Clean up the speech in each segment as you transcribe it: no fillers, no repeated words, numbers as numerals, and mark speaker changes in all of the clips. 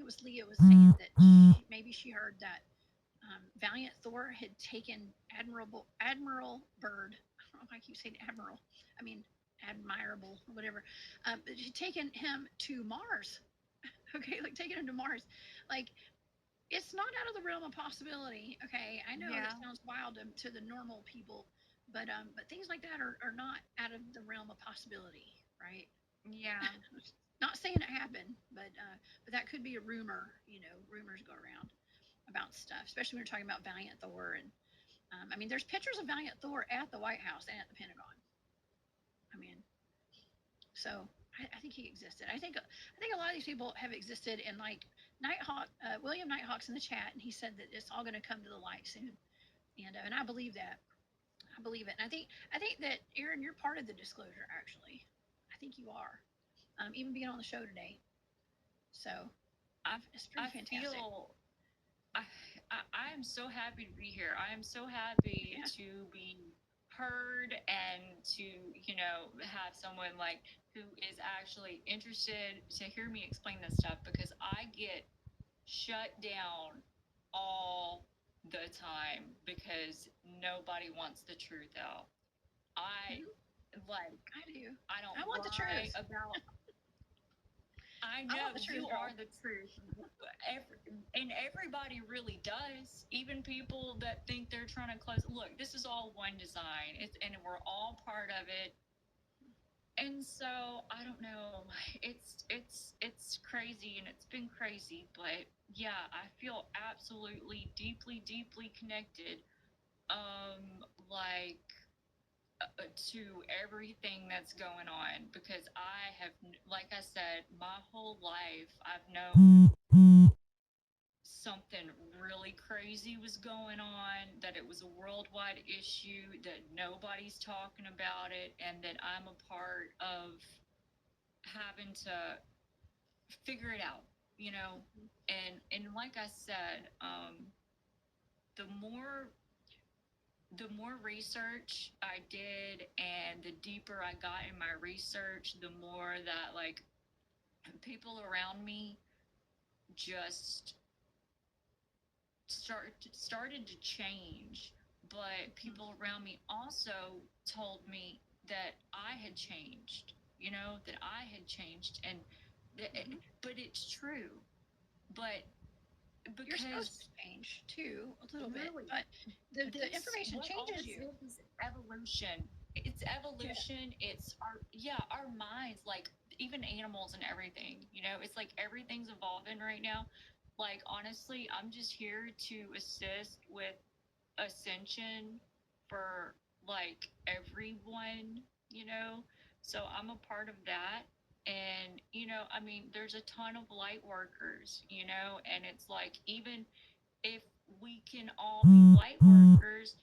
Speaker 1: was Leah was saying that maybe she heard that Valiant Thor had taken Admiral Bird. I don't know if I keep saying Admiral. I mean admirable or whatever. But she'd taken him to Mars. Okay, like taking him to Mars. Like it's not out of the realm of possibility. Okay, I know that
Speaker 2: Yeah.
Speaker 1: sounds wild to the normal people, but things like that are not out of the realm of possibility, right?
Speaker 2: Yeah.
Speaker 1: Not saying it happened, but that could be a rumor. You know, rumors go around about stuff, especially when you're talking about Valiant Thor. And I mean, there's pictures of Valiant Thor at the White House and at the Pentagon. I mean, so I think he existed. I think a lot of these people have existed. And like Nighthawk, William Nighthawk's in the chat, and he said that it's all going to come to the light soon. And I believe that. I believe it. And I think that Erin, you're part of the disclosure. Actually, I think you are. Even being on the show today. So
Speaker 2: I
Speaker 1: it's pretty
Speaker 2: I
Speaker 1: fantastic.
Speaker 2: feel I, I am so happy to be here. I am so happy
Speaker 1: Yeah.
Speaker 2: to be heard and to, have someone like who is actually interested to hear me explain this stuff because I get shut down all the time because nobody wants the truth out. I
Speaker 1: Mhm.
Speaker 2: like
Speaker 1: I do.
Speaker 2: I don't
Speaker 1: I want the
Speaker 2: lie
Speaker 1: truth.
Speaker 2: about. I
Speaker 1: I want
Speaker 2: know
Speaker 1: the truth,
Speaker 2: you
Speaker 1: girl.
Speaker 2: are the truth. Every, and everybody really does. Even people that think they're trying to close. Look, this is all one design. And we're all part of it. And so I don't know. It's crazy and it's been crazy, but yeah, I feel absolutely deeply connected. Like to everything that's going on because I have, like I said, my whole life I've known something really crazy was going on, that it was a worldwide issue, that nobody's talking about it, and that I'm a part of having to figure it out, you know? And like I said, the more the more research I did and the deeper I got in my research, the more that like people around me just started to change. But people around me also told me that I had changed, that I had changed, and
Speaker 1: Hmm.
Speaker 2: but it's true. But
Speaker 1: You're supposed
Speaker 2: because
Speaker 1: to change too, a little bit,
Speaker 2: really,
Speaker 1: but the
Speaker 2: this
Speaker 1: information
Speaker 2: what all
Speaker 1: changes
Speaker 2: this
Speaker 1: you.
Speaker 2: is evolution. It's
Speaker 1: Yeah.
Speaker 2: evolution. It's our minds, like even animals and everything, it's like everything's evolving right now. Like honestly, I'm just here to assist with ascension for like everyone, so I'm a part of that. And I mean, there's a ton of light workers, and it's like even if we can all be light workers,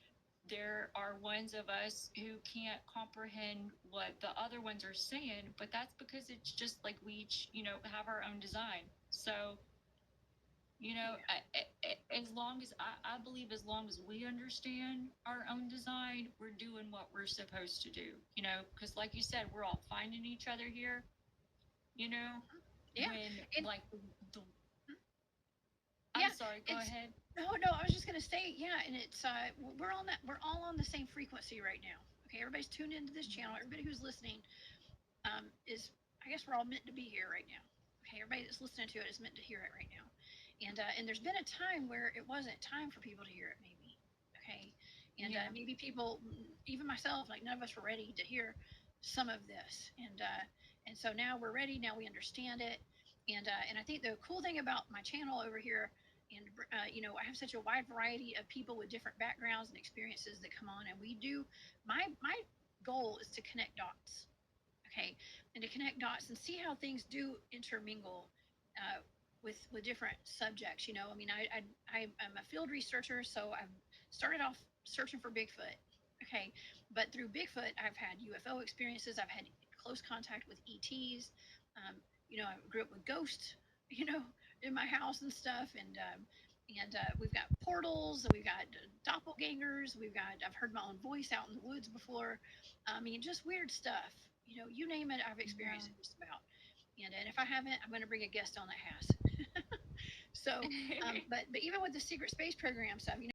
Speaker 2: there are ones of us who can't comprehend what the other ones are saying, but that's because it's just like we each, have our own design. So,
Speaker 1: Yeah.
Speaker 2: as long as I believe, as long as we understand our own design, we're doing what we're supposed to do, because like you said, we're all finding each other here, you know,
Speaker 1: Yeah.
Speaker 2: when
Speaker 1: And
Speaker 2: like the I'm
Speaker 1: yeah,
Speaker 2: sorry, go
Speaker 1: it's
Speaker 2: ahead.
Speaker 1: no. I was just gonna say, yeah, and it's we're on that. We're all on the same frequency right now. Okay, everybody's tuned into this channel. Everybody who's listening is, I guess, we're all meant to be here right now. Okay, everybody that's listening to it is meant to hear it right now. And there's been a time where it wasn't time for people to hear it, maybe. Okay, and
Speaker 2: Yeah.
Speaker 1: maybe people, even myself, like none of us were ready to hear some of this. And so now we're ready. Now we understand it. And I think the cool thing about my channel over here, and I have such a wide variety of people with different backgrounds and experiences that come on, and we do. My goal is to connect dots. Okay, and to connect dots and see how things do intermingle with different subjects. I mean, I'm a field researcher, so I've started off searching for Bigfoot. Okay, but through Bigfoot, I've had UFO experiences. I've had close contact with ETs. Um, I grew up with ghosts. You know, in my house and stuff, and we've got portals. We've got doppelgangers. I've heard my own voice out in the woods before. I mean, just weird stuff. You name it, I've
Speaker 2: Yeah.
Speaker 1: experienced it just about. And if I haven't, I'm going to bring a guest on that has. So, but even with the secret space program stuff,